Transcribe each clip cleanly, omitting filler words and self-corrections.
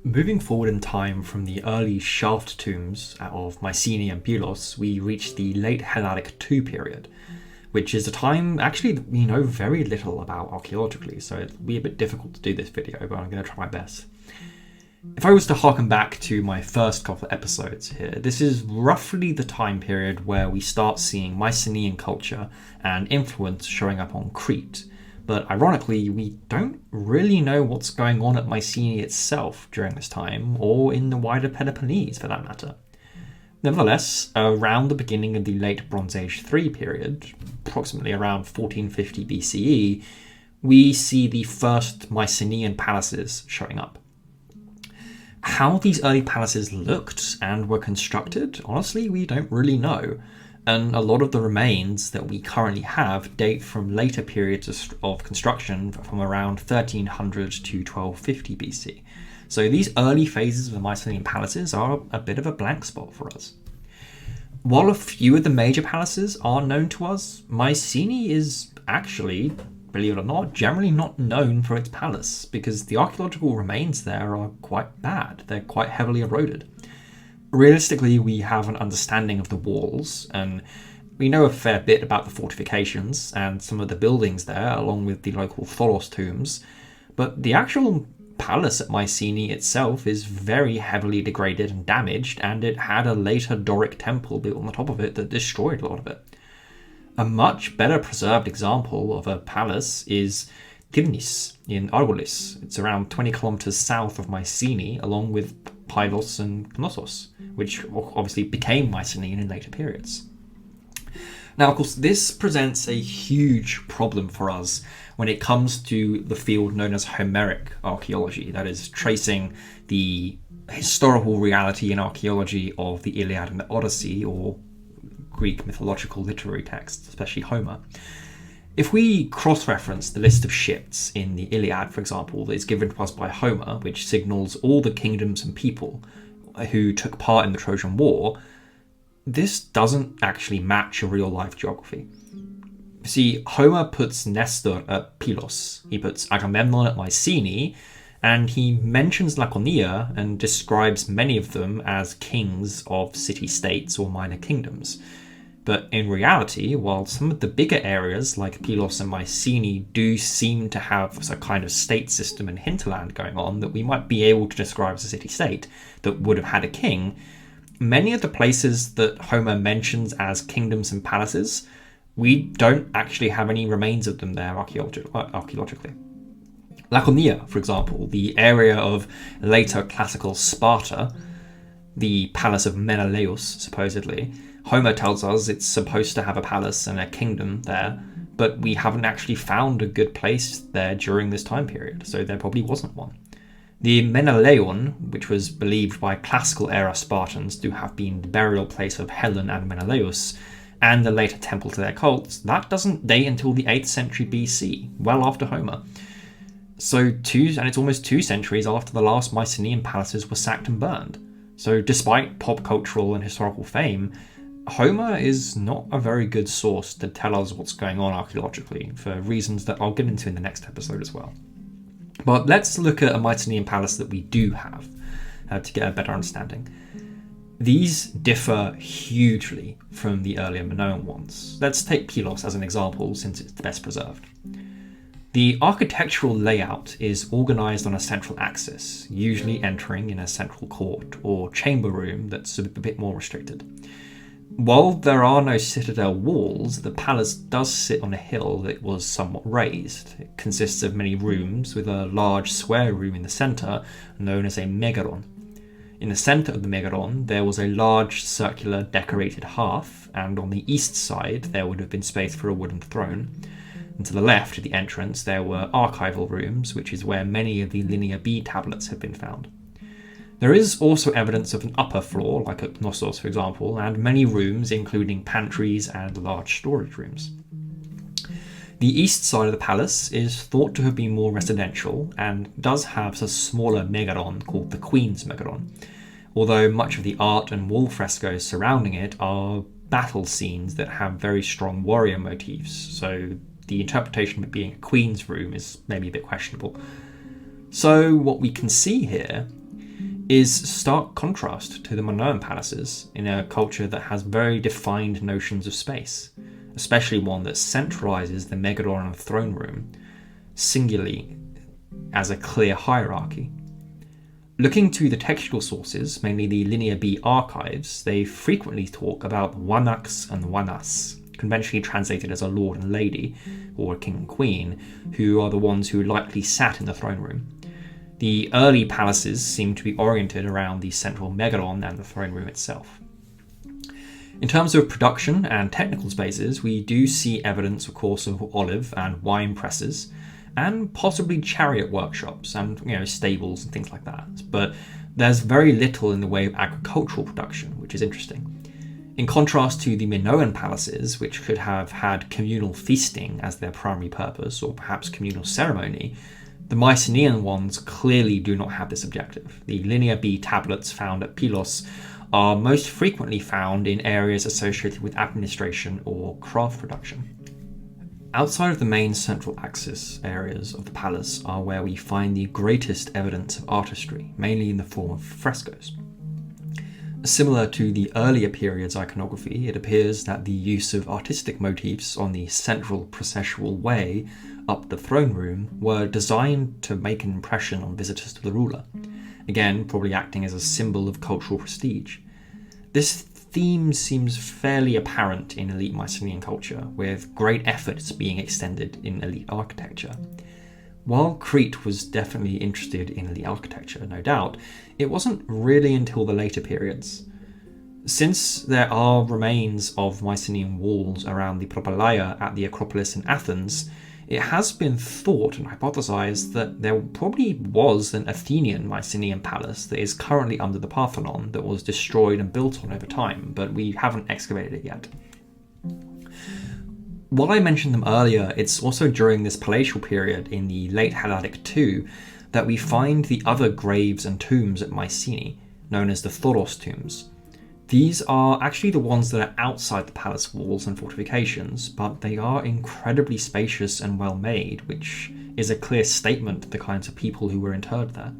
Moving forward in time from the early shaft tombs of Mycenaean Pylos, we reach the late Helladic II period, which is a time actually that we know very little about archaeologically, so it'll be a bit difficult to do this video, but I'm going to try my best. If I was to harken back to my first couple of episodes here, this is roughly the time period where we start seeing Mycenaean culture and influence showing up on Crete. But ironically, we don't really know what's going on at Mycenae itself during this time, or in the wider Peloponnese for that matter. Nevertheless, around the beginning of the late Bronze Age III period, approximately around 1450 BCE, we see the first Mycenaean palaces showing up. How these early palaces looked and were constructed, honestly, we don't really know. And a lot of the remains that we currently have date from later periods of construction from around 1300 to 1250 BC. So these early phases of the Mycenaean palaces are a bit of a blank spot for us. While a few of the major palaces are known to us, Mycenae is actually, believe it or not, generally not known for its palace because the archaeological remains there are quite bad. They're quite heavily eroded. Realistically, we have an understanding of the walls, and we know a fair bit about the fortifications and some of the buildings there, along with the local Tholos Tombs, but the actual palace at Mycenae itself is very heavily degraded and damaged, and it had a later Doric temple built on the top of it that destroyed a lot of it. A much better preserved example of a palace is Tirnis in Argolis. It's around 20 kilometers south of Mycenae, along with Pylos and Knossos, which obviously became Mycenaean in later periods. Now, of course, this presents a huge problem for us when it comes to the field known as Homeric Archaeology, that is, tracing the historical reality in archaeology of the Iliad and the Odyssey, or Greek mythological literary texts, especially Homer. If we cross-reference the list of ships in the Iliad, for example, that is given to us by Homer, which signals all the kingdoms and people who took part in the Trojan War, this doesn't actually match a real-life geography. See, Homer puts Nestor at Pylos, he puts Agamemnon at Mycenae, and he mentions Laconia and describes many of them as kings of city-states or minor kingdoms. But in reality, while some of the bigger areas like Pylos and Mycenae do seem to have a kind of state system and hinterland going on that we might be able to describe as a city-state that would have had a king, many of the places that Homer mentions as kingdoms and palaces, we don't actually have any remains of them there archaeologically. Laconia, for example, the area of later classical Sparta, the palace of Menelaus, supposedly, Homer tells us it's supposed to have a palace and a kingdom there, but we haven't actually found a good place there during this time period, so there probably wasn't one. The Menelaon, which was believed by classical era Spartans to have been the burial place of Helen and Menelaus, and the later temple to their cults, that doesn't date until the 8th century BC, well after Homer. So it's almost 2 centuries after the last Mycenaean palaces were sacked and burned. So despite pop cultural and historical fame, Homer is not a very good source to tell us what's going on archaeologically, for reasons that I'll get into in the next episode as well. But let's look at a Mycenaean palace that we do have to get a better understanding. These differ hugely from the earlier Minoan ones. Let's take Pylos as an example since it's the best preserved. The architectural layout is organised on a central axis, usually entering in a central court or chamber room that's a bit more restricted. While there are no citadel walls, the palace does sit on a hill that was somewhat raised. It consists of many rooms with a large square room in the centre known as a megaron. In the centre of the megaron there was a large circular decorated hearth, and on the east side there would have been space for a wooden throne. And to the left of the entrance there were archival rooms, which is where many of the Linear B tablets have been found. There is also evidence of an upper floor, like at Knossos for example, and many rooms including pantries and large storage rooms. The east side of the palace is thought to have been more residential and does have a smaller megaron called the Queen's Megaron, although much of the art and wall frescoes surrounding it are battle scenes that have very strong warrior motifs, so the interpretation of it being a queen's room is maybe a bit questionable. So what we can see here is stark contrast to the Minoan palaces in a culture that has very defined notions of space, especially one that centralizes the megaron and throne room singularly as a clear hierarchy. Looking to the textual sources, mainly the Linear B archives, they frequently talk about wanaks and wanas, conventionally translated as a lord and lady, or a king and queen, who are the ones who likely sat in the throne room. The early palaces seem to be oriented around the central megaron and the throne room itself. In terms of production and technical spaces, we do see evidence, of course, of olive and wine presses, and possibly chariot workshops and stables and things like that. But there's very little in the way of agricultural production, which is interesting. In contrast to the Minoan palaces, which could have had communal feasting as their primary purpose, or perhaps communal ceremony, the Mycenaean ones clearly do not have this objective. The Linear B tablets found at Pylos are most frequently found in areas associated with administration or craft production. Outside of the main central axis areas of the palace are where we find the greatest evidence of artistry, mainly in the form of frescoes. Similar to the earlier period's iconography, it appears that the use of artistic motifs on the central processual way up the throne room were designed to make an impression on visitors to the ruler, again probably acting as a symbol of cultural prestige. This theme seems fairly apparent in elite Mycenaean culture, with great efforts being extended in elite architecture. While Crete was definitely interested in elite architecture, no doubt, it wasn't really until the later periods. Since there are remains of Mycenaean walls around the Propylaea at the Acropolis in Athens, it has been thought and hypothesized that there probably was an Athenian Mycenaean palace that is currently under the Parthenon that was destroyed and built on over time, but we haven't excavated it yet. While I mentioned them earlier, it's also during this palatial period in the late Helladic II that we find the other graves and tombs at Mycenae, known as the Tholos Tombs. These are actually the ones that are outside the palace walls and fortifications, but they are incredibly spacious and well made, which is a clear statement of the kinds of people who were interred there.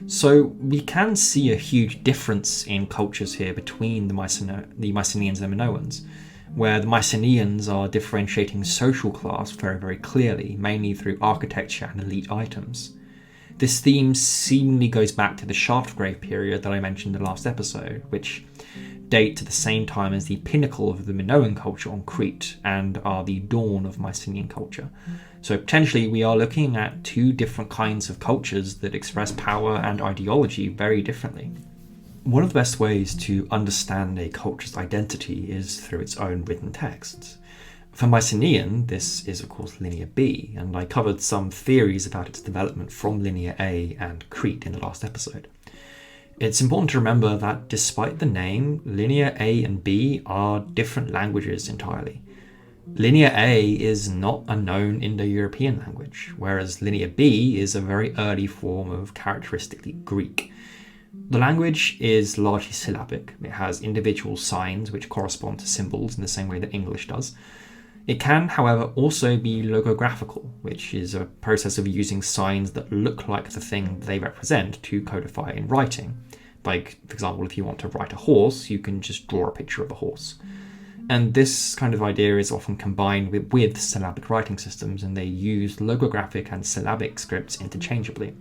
So we can see a huge difference in cultures here between the Mycenaeans and the Minoans, where the Mycenaeans are differentiating social class very, very clearly, mainly through architecture and elite items. This theme seemingly goes back to the shaft grave period that I mentioned in the last episode, which date to the same time as the pinnacle of the Minoan culture on Crete and are the dawn of Mycenaean culture. So potentially we are looking at two different kinds of cultures that express power and ideology very differently. One of the best ways to understand a culture's identity is through its own written texts. For Mycenaean, this is of course Linear B, and I covered some theories about its development from Linear A and Crete in the last episode. It's important to remember that despite the name, Linear A and B are different languages entirely. Linear A is not a known Indo-European language, whereas Linear B is a very early form of characteristically Greek. The language is largely syllabic. It has individual signs which correspond to symbols in the same way that English does. It can, however, also be logographical, which is a process of using signs that look like the thing they represent to codify in writing. Like, for example, if you want to write a horse, you can just draw a picture of a horse. And this kind of idea is often combined with syllabic writing systems, and they use logographic and syllabic scripts interchangeably.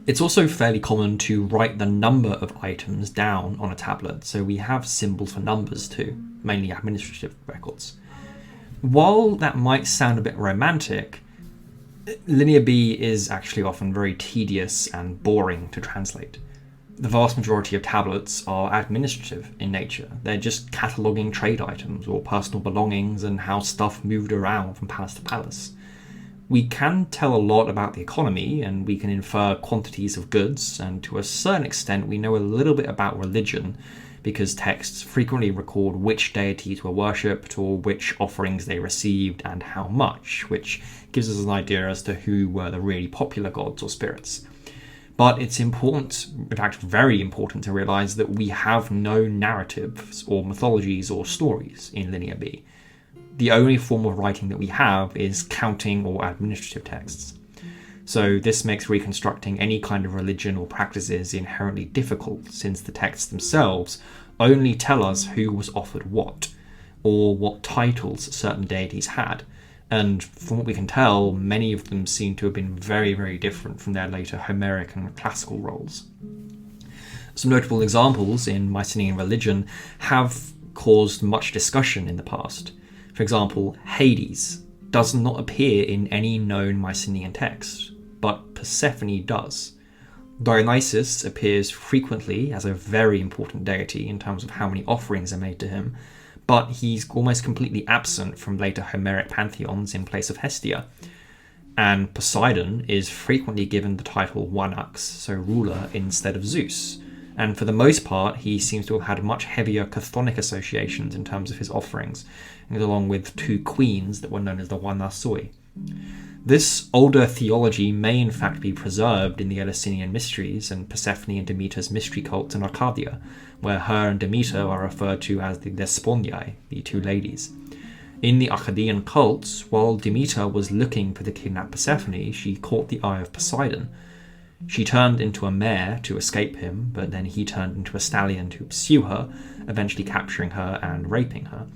It's also fairly common to write the number of items down on a tablet, so we have symbols for numbers too, mainly administrative records. While that might sound a bit romantic, Linear B is actually often very tedious and boring to translate. The vast majority of tablets are administrative in nature. They're just cataloguing trade items or personal belongings and how stuff moved around from palace to palace. We can tell a lot about the economy, and we can infer quantities of goods, and to a certain extent we know a little bit about religion, because texts frequently record which deities were worshipped or which offerings they received and how much, which gives us an idea as to who were the really popular gods or spirits. But it's important, in fact very important, to realise that we have no narratives or mythologies or stories in Linear B. The only form of writing that we have is counting or administrative texts. So this makes reconstructing any kind of religion or practices inherently difficult, since the texts themselves only tell us who was offered what, or what titles certain deities had. And from what we can tell, many of them seem to have been very, very different from their later Homeric and classical roles. Some notable examples in Mycenaean religion have caused much discussion in the past. For example, Hades does not appear in any known Mycenaean text, but Persephone does. Dionysus appears frequently as a very important deity in terms of how many offerings are made to him, but he's almost completely absent from later Homeric pantheons in place of Hestia. And Poseidon is frequently given the title Wanax, so ruler, instead of Zeus. And for the most part, he seems to have had much heavier chthonic associations in terms of his offerings, along with two queens that were known as the Wanasoi. This older theology may in fact be preserved in the Eleusinian Mysteries and Persephone and Demeter's mystery cult in Arcadia, where her and Demeter are referred to as the Desponiae, the two ladies. In the Arcadian cults, while Demeter was looking for the kidnapped Persephone, she caught the eye of Poseidon. She turned into a mare to escape him, but then he turned into a stallion to pursue her, eventually capturing her and raping her.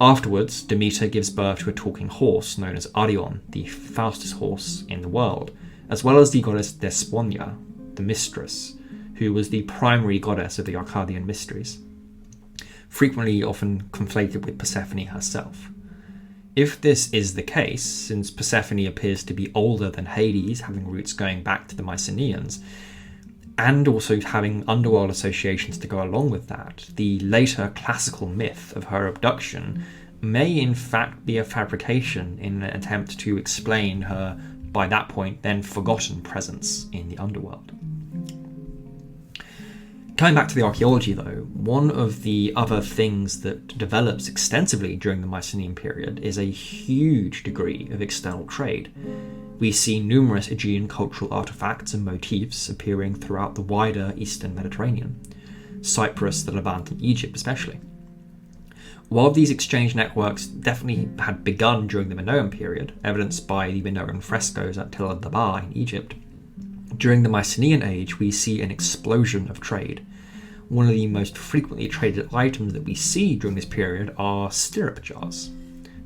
Afterwards, Demeter gives birth to a talking horse known as Arion, the fastest horse in the world, as well as the goddess Desponia, the mistress, who was the primary goddess of the Arcadian Mysteries, frequently often conflated with Persephone herself. If this is the case, since Persephone appears to be older than Hades, having roots going back to the Mycenaeans, and also having underworld associations to go along with that, the later classical myth of her abduction may in fact be a fabrication in an attempt to explain her, by that point, then forgotten presence in the underworld. Coming back to the archaeology though, one of the other things that develops extensively during the Mycenaean period is a huge degree of external trade. We see numerous Aegean cultural artifacts and motifs appearing throughout the wider eastern Mediterranean, Cyprus, the Levant, and Egypt especially. While these exchange networks definitely had begun during the Minoan period, evidenced by the Minoan frescoes at Tel el-Dabar in Egypt, during the Mycenaean age we see an explosion of trade. One of the most frequently traded items that we see during this period are stirrup jars.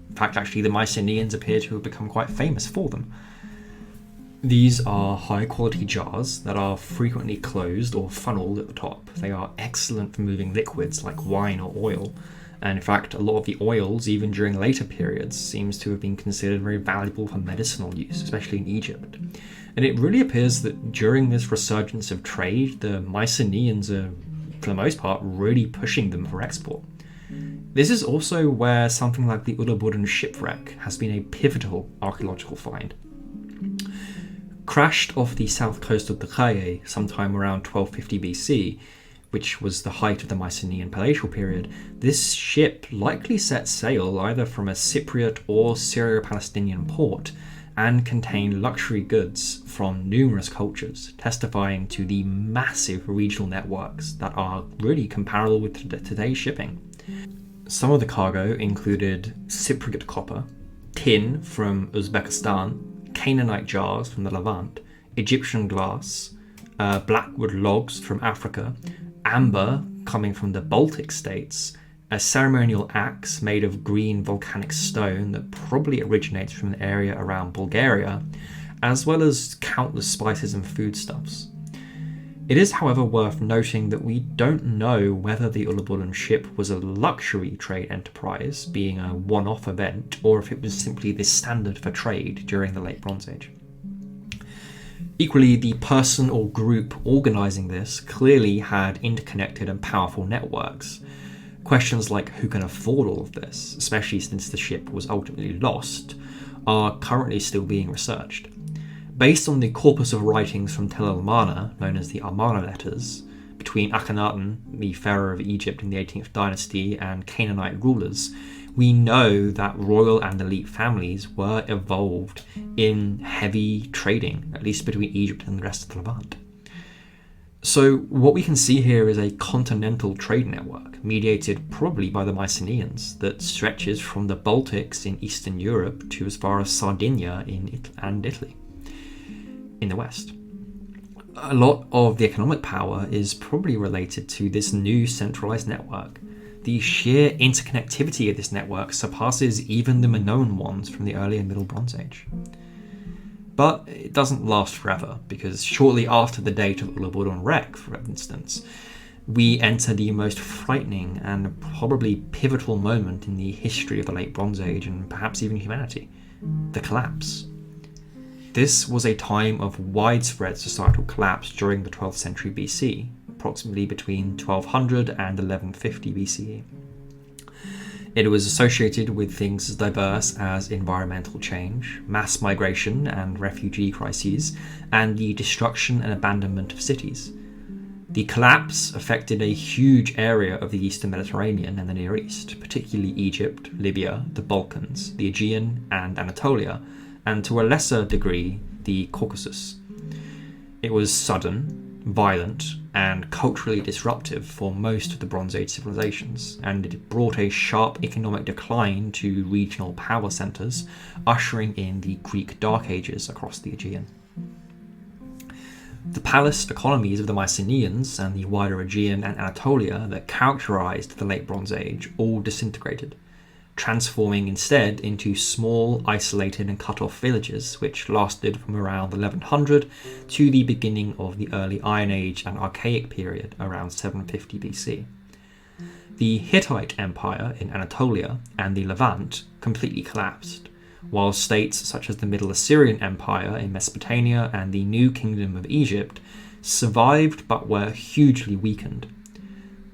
In fact, actually, the Mycenaeans appear to have become quite famous for them. These are high-quality jars that are frequently closed or funneled at the top. They are excellent for moving liquids like wine or oil, and in fact, a lot of the oils, even during later periods, seems to have been considered very valuable for medicinal use, especially in Egypt. And it really appears that during this resurgence of trade, the Mycenaeans are, for the most part, really pushing them for export. This is also where something like the Uluburun shipwreck has been a pivotal archaeological find. Crashed off the south coast of Dikaye sometime around 1250 BC, which was the height of the Mycenaean palatial period, this ship likely set sail either from a Cypriot or Syro-Palestinian port and contained luxury goods from numerous cultures, testifying to the massive regional networks that are really comparable with today's shipping. Some of the cargo included Cypriot copper, tin from Uzbekistan, Canaanite jars from the Levant, Egyptian glass, blackwood logs from Africa, amber coming from the Baltic states, a ceremonial axe made of green volcanic stone that probably originates from an area around Bulgaria, as well as countless spices and foodstuffs. It is, however, worth noting that we don't know whether the Uluburun ship was a luxury trade enterprise, being a one-off event, or if it was simply the standard for trade during the Late Bronze Age. Equally, the person or group organising this clearly had interconnected and powerful networks. Questions like who can afford all of this, especially since the ship was ultimately lost, are currently still being researched. Based on the corpus of writings from Tel el-Amarna, known as the Amarna letters, between Akhenaten, the pharaoh of Egypt in the 18th dynasty, and Canaanite rulers, we know that royal and elite families were involved in heavy trading, at least between Egypt and the rest of the Levant. So what we can see here is a continental trade network, mediated probably by the Mycenaeans, that stretches from the Baltics in Eastern Europe to as far as Sardinia and Italy. in the West. A lot of the economic power is probably related to this new centralized network. The sheer interconnectivity of this network surpasses even the Minoan ones from the earlier Middle Bronze Age. But it doesn't last forever, because shortly after the date of Uluburun Rek, for instance, we enter the most frightening and probably pivotal moment in the history of the Late Bronze Age and perhaps even humanity: the collapse. This was a time of widespread societal collapse during the 12th century BC, approximately between 1200 and 1150 BCE. It was associated with things as diverse as environmental change, mass migration and refugee crises, and the destruction and abandonment of cities. The collapse affected a huge area of the Eastern Mediterranean and the Near East, particularly Egypt, Libya, the Balkans, the Aegean, and Anatolia, and to a lesser degree, the Caucasus. It was sudden, violent, and culturally disruptive for most of the Bronze Age civilizations, and it brought a sharp economic decline to regional power centres, ushering in the Greek Dark Ages across the Aegean. The palace economies of the Mycenaeans and the wider Aegean and Anatolia that characterised the Late Bronze Age all disintegrated, transforming instead into small, isolated and cut-off villages which lasted from around 1100 to the beginning of the early Iron Age and Archaic period around 750 BC. The Hittite Empire in Anatolia and the Levant completely collapsed, while states such as the Middle Assyrian Empire in Mesopotamia and the New Kingdom of Egypt survived but were hugely weakened.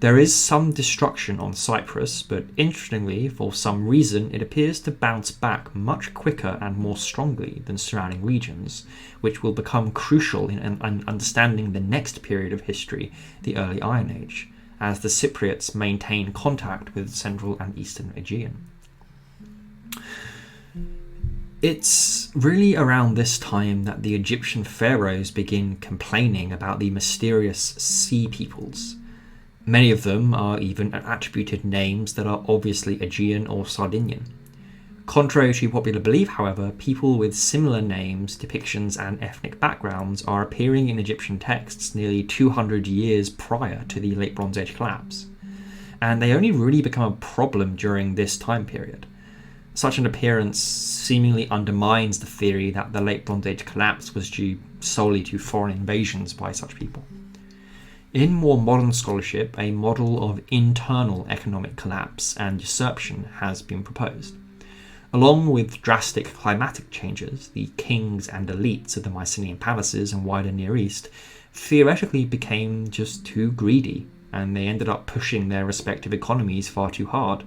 There is some destruction on Cyprus, but interestingly, for some reason, it appears to bounce back much quicker and more strongly than surrounding regions, which will become crucial in understanding the next period of history, the early Iron Age, as the Cypriots maintain contact with Central and Eastern Aegean. It's really around this time that the Egyptian pharaohs begin complaining about the mysterious sea peoples. Many of them are even attributed names that are obviously Aegean or Sardinian. Contrary to popular belief, however, people with similar names, depictions and ethnic backgrounds are appearing in Egyptian texts nearly 200 years prior to the Late Bronze Age collapse, and they only really become a problem during this time period. Such an appearance seemingly undermines the theory that the Late Bronze Age collapse was due solely to foreign invasions by such people. In more modern scholarship, a model of internal economic collapse and usurpation has been proposed. Along with drastic climatic changes, the kings and elites of the Mycenaean palaces and wider Near East theoretically became just too greedy, and they ended up pushing their respective economies far too hard.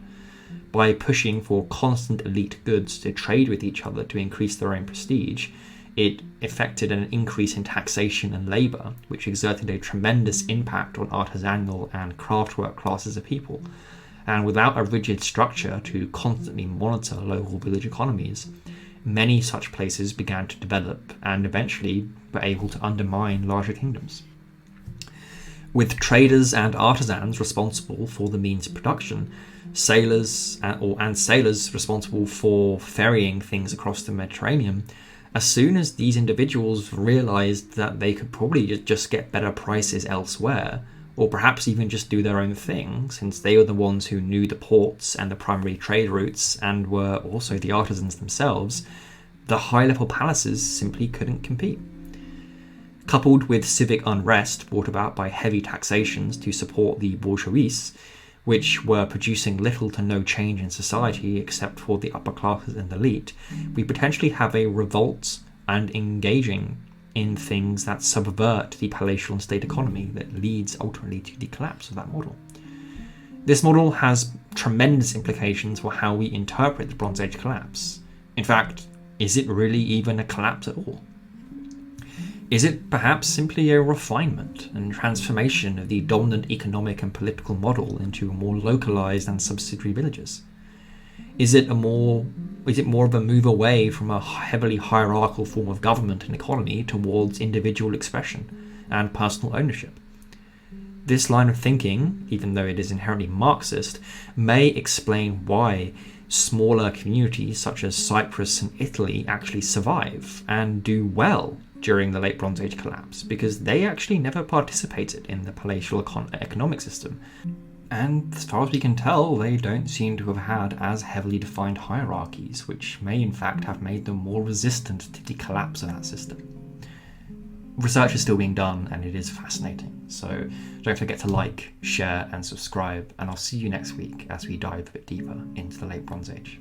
By pushing for constant elite goods to trade with each other to increase their own prestige, it effected an increase in taxation and labour, which exerted a tremendous impact on artisanal and craftwork classes of people. And without a rigid structure to constantly monitor local village economies, many such places began to develop and eventually were able to undermine larger kingdoms. With traders and artisans responsible for the means of production, sailors responsible for ferrying things across the Mediterranean, as soon as these individuals realised that they could probably just get better prices elsewhere, or perhaps even just do their own thing, since they were the ones who knew the ports and the primary trade routes and were also the artisans themselves, the high-level palaces simply couldn't compete. Coupled with civic unrest brought about by heavy taxations to support the bourgeoisie, which were producing little to no change in society except for the upper classes and elite, we potentially have a revolt and engaging in things that subvert the palatial and state economy that leads ultimately to the collapse of that model. This model has tremendous implications for how we interpret the Bronze Age collapse. In fact, is it really even a collapse at all? Is it perhaps simply a refinement and transformation of the dominant economic and political model into more localized and subsidiary villages? Is it more of a move away from a heavily hierarchical form of government and economy towards individual expression and personal ownership? This line of thinking, even though it is inherently Marxist, may explain why smaller communities such as Cyprus and Italy actually survive and do well during the Late Bronze Age collapse, because they actually never participated in the palatial economic system. And as far as we can tell, they don't seem to have had as heavily defined hierarchies, which may in fact have made them more resistant to the collapse of that system. Research is still being done, and it is fascinating, so don't forget to like, share and subscribe, and I'll see you next week as we dive a bit deeper into the Late Bronze Age.